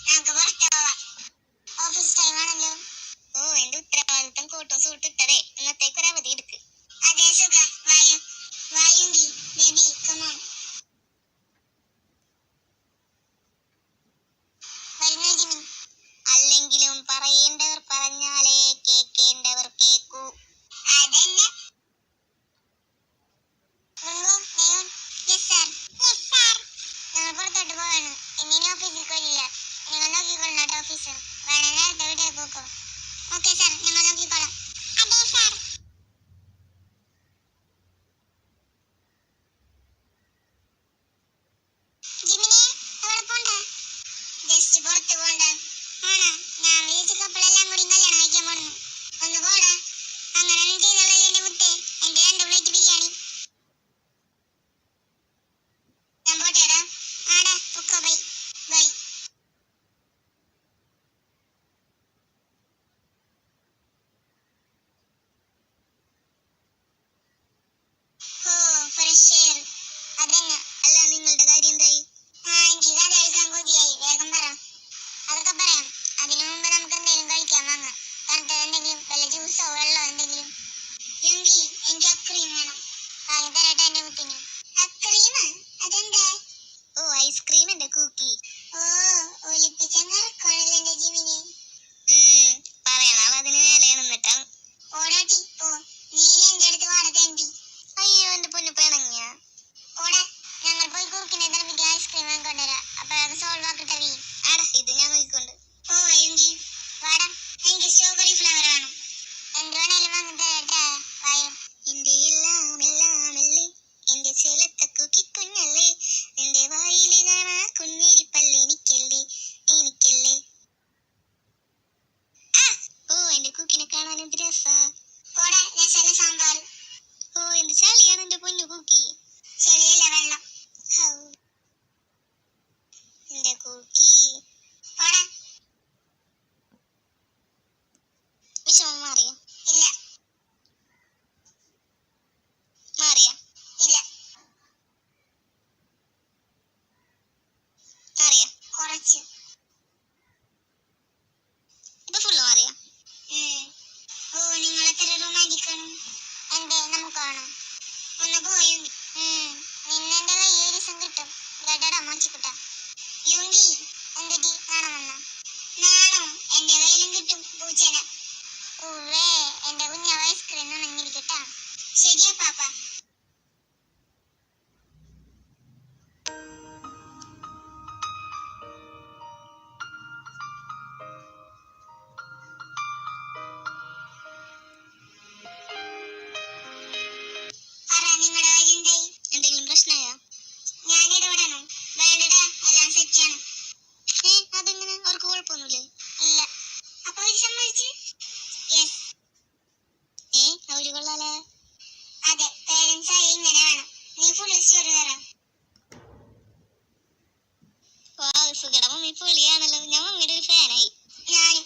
നമുക്ക് പുറത്ത് പോവാം. ഓഫീസ് ടൈം ആണല്ലോ. ഓ, എന്റെ ഉത്തരവാദിത്തം കോട്ടും സൂട്ട് ഇട്ടതേ. ഇന്നത്തേക്കൊരു അവധി എടുക്ക്. അതെ സുഖ, വായു വായുങ്കി ബേബി കമോൺ. വരുന്നു ജിമിൻ. അല്ലെങ്കിലും പറയേണ്ടവർ പറഞ്ഞാലേ കേൾക്കേണ്ടവർ കേൾക്കൂ. അതന്നെ. ഞങ്ങൾ പുറത്തോട്ട് പോവാണ്. ഇനി ഓഫീസിൽ കൊല്ലില്ല. നിങ്ങൾ നോക്കിക്കൊള്ളാട്ടെ ഓഫീസർ. വേണേ നേരത്തെ വീട്ടിൽ പോക്കോ. ഓക്കെ സാർ, ഞങ്ങൾ നോക്കിക്കോളാം. അതെ സാർ. ജിമിനെ, എവിടെ പോണ്ട? ജസ്റ്റ് പുറത്ത് പോണ്ട. ആണോ? ഞാൻ വിളിച്ച കപ്പളെല്ലാം കൂടി കല്യാണം കഴിക്കാൻ പോണു. ഒന്ന് പോടാ. അങ്ങനെ ചെയ്തോളൂ എന്റെ മുത്തേ. എന്റെ 2 പ്ലേറ്റ് ബിരിയാണി. ഞാൻ പോട്ടേടാ. ആടാ പൊക്കോ. Bye bye. ഓ, ഫ്രഷ് എയർ. അതന്നെ. അല്ല, നിങ്ങളുടെ കാര്യം എന്തായി? എനിക്ക് കഥ എടുക്കാൻ കൊതിയായി. വേഗം പറ. അതൊക്കെ പറയാം. അതിനു മുമ്പ് നമുക്ക് എന്തെങ്കിലും കഴിക്കാൻ വാങ്ങാം. തണുത്തത് എന്തെങ്കിലും, വല്ല ജ്യൂസോ വെള്ളമോ എന്തെങ്കിലും. യുങ്കി, എനിക്ക് അക്രീം വേണം. വാങ്ങി തരട്ടെ എന്റെ മുത്തിന്. അക്രീം? അതെന്താ? ഓ, ഐസ്ക്രീം എന്റെ കുക്കി. ഓ, ഒലിപ്പിച്ചാൽ കറക്കാണല്ലോ എന്റെ ജിമിനി. പറയണാൾ അതിന് മേലെ നിന്നിട്ടാണ്. ഓടാട്ടി ഓ, നീ എന്റെ അടുത്ത് വാടത്തേണ്ടി. അയ്യോ, എന്റെ പൊന്നു പിണങ്ങിയ. ഓടാ, ഞങ്ങൾ പോയി കുറുക്കിനെ തിളപ്പിക്കാൻ ഐസ്ക്രീം വാങ്ങിക്കൊണ്ടുവരാം. അപ്പൊ അത് സോൾവ് ആക്കിട്ടറി. ആടാ, ഇത് ഞാൻ നോക്കിക്കൊണ്ട്. ഓ യുങ്കി, വാടാ. എനിക്ക് സ്ട്രോബെറി ഫ്ലേവർ വേണം. എന്ത് വേണേലും വാങ്ങി തരട്ടെ. വായു. എന്റെ എല്ലാം അല്ലേ, എന്റെ ചേലത്തെ കുക്കി കുഞ്ഞല്ലേ, നിന്റെ വായിലെ കാണാ കുഞ്ഞിരിപ്പല്ലേ എനിക്കല്ലേ. ഓ, എന്റെ കുക്കിനെ കാണാൻ എന്ത് രസാ. പോടാ, രസല്ല സാമ്പാർ. ഓ, എന്ത് ചളിയാണ് എന്റെ പൊന്നു കുക്കി. ചെളിയല്ല, വെള്ളം. എന്റെ കുക്കി. പോടാ. വിഷമം മാറിയോ? ഇല്ല. മാറിയാ? ഇല്ല. മാറിയാ? കുറച്ച്. ഇപ്പൊ ഫുള്ള് മാറിയാ? ഓ, നിങ്ങൾ എത്ര റൊമാൻറ്റിക് ആണ്. എന്തേ, നമുക്ക് കാണാം. ഒന്ന് പോയി. നിന്നെന്റെ കൈ ഒരു ദിവസം കിട്ടും. കേട്ടടാ മോച്ചിക്കുട്ട. യുങ്കി, എന്തെടി നാണം വന്ന? നാണോ? എന്റെ കയ്യിലും കിട്ടും പൂച്ചന. ഉവ്വേ, എന്റെ കുഞ്ഞാവ് ഐസ്ക്രീം നനഞ്ഞിരിക്കട്ടാ. ശരിയാ പാപ്പ. നിങ്ങളുടെ കാര്യം എന്തായി? എന്തെങ്കിലും പ്രശ്നമായോ? ഞാൻ ഇടപെടണോ? വേണ്ടടാ, എല്ലാം സെറ്റാണ്. അതെങ്ങനെ? അവർക്ക് കുഴപ്പമൊന്നുമില്ലേ? ഇല്ല. അപ്പൊ അവര് സമ്മതിച്ച്? യെസ്. അവര് കൊള്ളാലേ. അതെ, പേരൻസ് ആയി ഇങ്ങനെ വേണം. നീ ഫുൾ സ്റ്റോറി തരാം. സുഖയുടെ മമ്മി പൊളിയാണല്ലോ. ഞാൻ മമ്മിയുടെ ഒരു ഫാനായി. ഞാനും.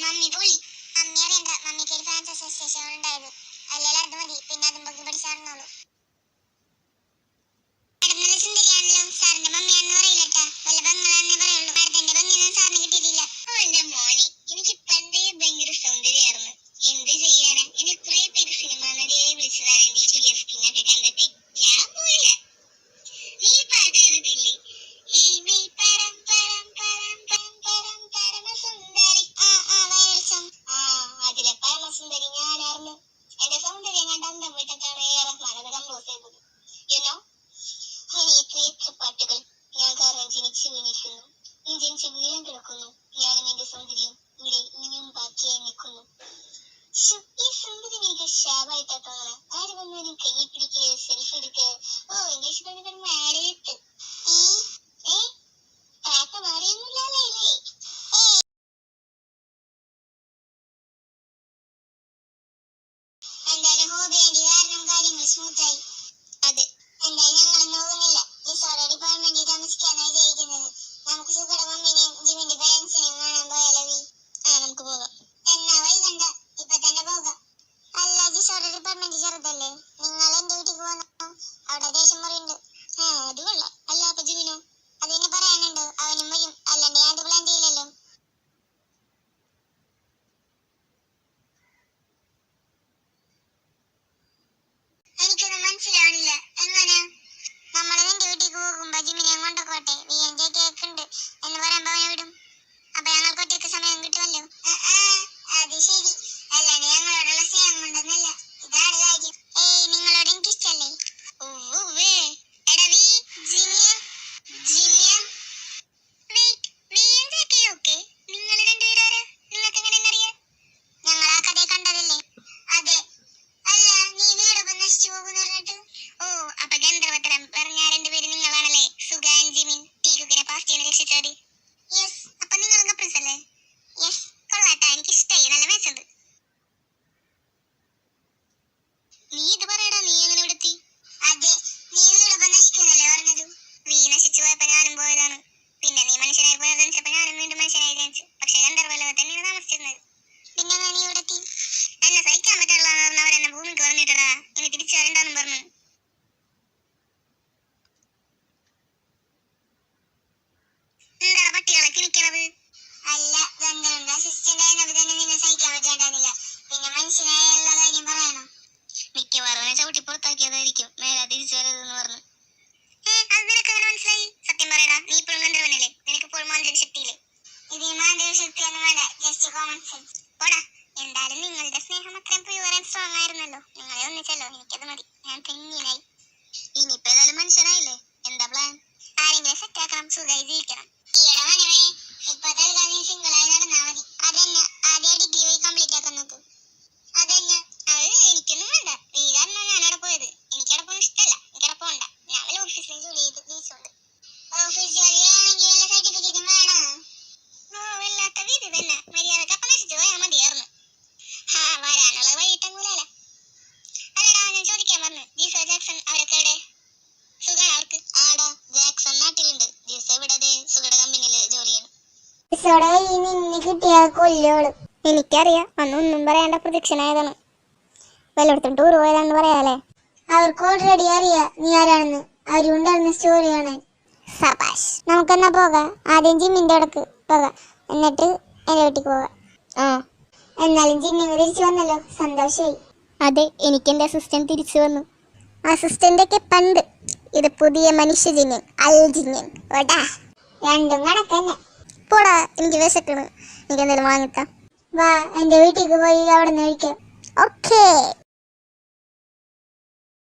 മമ്മി പൊളി. മമ്മി അറിയണ്ട, മമ്മിക്ക് ഒരു ഫാൻസ് അസോസിയേഷൻ ഉണ്ടായത്. അല്ലെങ്കിൽ അത് മതി, പിന്നെ അതും പൊക്കി പഠിച്ചാണെന്നുള്ളൂ. നല്ല സുന്ദരിയാണല്ലോ. സാറിന്റെ മമ്മിയാണെന്ന് പറയില്ലട്ടാ, വല്ല ബംഗളാന്നേ പറയുള്ളൂ. മരത്തിന്റെ ഭംഗിയൊന്നും സാറിന് കിട്ടിയിട്ടില്ല. ഓ, എന്റെ മോനെ, എനിക്ക് പണ്ടേ ഭയങ്കര സൗന്ദര്യമായിരുന്നു. എന്ത് ചെയ്യാനാ, എന്നെ കുറെ പേര് സിനിമ നടിയായി വിളിച്ചതാണ് എന്റെ CF ഒക്കെ കണ്ടിട്ട്. ഞാൻ പോയില്ല. നീ പാട്ട് കേട്ടിട്ടില്ലേ? അതിലെ പരമസുന്ദരി ഞാനായിരുന്നു. എന്റെ സൗന്ദര്യം കണ്ട അന്തം വിട്ടിട്ടാണ് A.R. റഹ്മാൻ കമ്പോസ് ചെയ്തത്. യുനോ, എത്ര പാട്ടുകൾ ഞാൻ കാരണം ജനിച്ചു വീണിരിക്കുന്നു. നീ ജനിച്ച് വീഴാൻ കിടക്കുന്നു. ഞാനും എന്റെ സൗന്ദര്യം ഇവിടെ ഇനിയും ബാക്കിയായി നിൽക്കുന്നു. ഈ സൗന്ദര്യം എനിക്ക് ശാപായിട്ടാ തോന്നണം. ആര് വന്നാലും കൈ പിടിക്കുക, സെൽഫി എടുക്കുക. ഓ, ഇംഗ്ലീഷ് പറഞ്ഞ മാരേത്ത്. പാട്ട് മാറിയൊന്നുമില്ലല്ലേ? എന്തായാലും ഹോബി ആൻഡ് കാരണം കാര്യങ്ങൾ സ്മൂത്തായി. അതെ, എന്തായാലും ഞങ്ങൾ നോക്കുന്നില്ല. ഡിസോർഡർ ഡിപ്പാർട്ട്മെന്റിൽ താമസിക്കാനാണ് വിചാരിക്കുന്നത്. നമുക്ക് സുഖയുടെ മമ്മിനെയും ജിമിന്റെ പേരൻസിനെയും കാണാൻ പോയാലോ? നമുക്ക് പോകാം. എന്നാ വൈകണ്ട, ഇപ്പൊ തന്നെ പോകാം. അല്ല, ഡിസോർഡർ ഡിപ്പാർട്ട്മെന്റ് ചെറുതല്ലേ. നിങ്ങൾ എന്റെ വീട്ടിൽ പോകണം. അവിടെ ദേശം മുറിയുണ്ട്. അത് കൊള്ളാം. അല്ല, അപ്പൊ ജിമിനോ? നോക്കി നിൽക്കണത്? അല്ല, ഗന്ധർവന്റെ അസിസ്റ്റന്റ് ആയിരുന്നപ്പോ തന്നെ നിന്നെ സഹിക്കാൻ പറ്റാണ്ടില്ല. പിന്നെ മനുഷ്യനായുള്ള കാര്യം പറയണം. മിക്കവാറും ചവിട്ടി പുറത്താക്കിയതായിരിക്കും. മേലാ തിരിച്ചു വരരുതെന്ന് പറഞ്ഞു. അത് നിനക്ക് അങ്ങനെ മനസ്സിലായി? സത്യം പറയടാ, നീ ഇപ്പോഴും ഗന്ധർവനല്ലേ? നിനക്ക് ഇപ്പോഴും മാന്ത്രിക ശക്തിയില്ലേ? ഇതിന് മാന്ത്രിക ശക്തിയൊന്നും വേണ്ട, ജസ്റ്റ് കോമൺ സെൻസ്. പോടാ. എന്തായാലും നിങ്ങളുടെ സ്നേഹം അത്രയും പ്യുവർ ആൻഡ് സ്ട്രോങ് ആയിരുന്നല്ലോ. നിങ്ങളെ ഒന്നിച്ചല്ലോ, എനിക്കത് മതി. ഞാൻ തെങ്ങിനായി. ഇനിയിപ്പോ ഏതായാലും മനുഷ്യനായില്ലേ, എന്താ പ്ലാൻ? ആരെങ്കിലും സെറ്റ് ആക്കണം, സുഖമായി ജീവിക്കണം. ഈയിടെ മനവേ, ഇപ്പൊ തൽക്കാലം നീ സിംഗിളായി നടന്നാ മതി. അതന്നെ, ആദ്യം ഡിഗ്രി പോയി കംപ്ലീറ്റ് ആക്കുന്നത്. അതന്നെ, അത് എനിക്കൊന്നും വേണ്ട. നീ കാരണം ഞാനവിടെ പോയത്. എനിക്കവിടെ പോകാൻ ഇഷ്ടമല്ല. എനിക്കവിടെ പോകണ്ട. ഞാൻ വല്ല ഓഫീസിൽ ജോലി ചെയ്ത് ജീവിച്ചോണ്ട്. ഓഫീസ് ജോലിയാണെങ്കിൽ വല്ല സർട്ടിഫിക്കറ്റും വേണം. വല്ലാത്ത വിധി തന്നെ. മര്യാദക്ക് അപ്പം നശിച്ചു പോയാൽ മതിയായിരുന്നു. വരാനുള്ള വഴിയിട്ടങ്ങൂലല്ല. അല്ലടാ, ഞാൻ ചോദിക്കാൻ പറഞ്ഞു, ജീസോ ജാക്സൺ അവരൊക്കെ എവിടെ? സുഖം അവർക്ക്? ആടാ, ജാക്സൺ നാട്ടിലുണ്ട്. ജീസോ ഇവിടെ സുഖയുടെ കമ്പനിയില് ജോലിയാണ്. ജീസോടെ കയ്യിൽ നിന്ന് കിട്ടിയ കൊല്ലോള്. എനിക്കറിയാം, അന്നൊന്നും പറയാണ്ട പ്രദക്ഷിണായതാണ്. വല്ലയിടത്തും ടൂർ പോയതാണെന്ന് പറയാലേ. അവർക്ക് ഓൾറെഡി അറിയാം നീ ആരാണെന്ന്. അവരുണ്ടായിരുന്ന സ്റ്റോറിയാണ്. സബാഷ്, നമുക്കെന്നാ പോകാം. ആദ്യം ജിമ്മിന്റെ അവിടേക്ക് പോകാം, എന്നിട്ട് എന്റെ വീട്ടിൽ പോകാം. എന്നാലും ജിന്നിങ് തിരിച്ചു വന്നല്ലോ, സന്തോഷമായി. അതെ, എനിക്ക് എന്റെ അസിസ്റ്റന്റ് തിരിച്ചു വന്നു. അസിസ്റ്റന്റ് ഒക്കെ പണ്ട്, ഇത് പുതിയ മനുഷ്യ ജിന്നിൻ, അൽ ജിന്നിൻ. ഓടാ, രണ്ടും കണക്കന്നെ. പോടാ, എനിക്ക് വിശക്കണ്. എനിക്ക് എന്തെങ്കിലും വാങ്ങിക്കാം. വാ, എന്റെ വീട്ടിലേക്ക് പോയി അവിടെ നിന്ന് കഴിക്കാം. ഓക്കേ.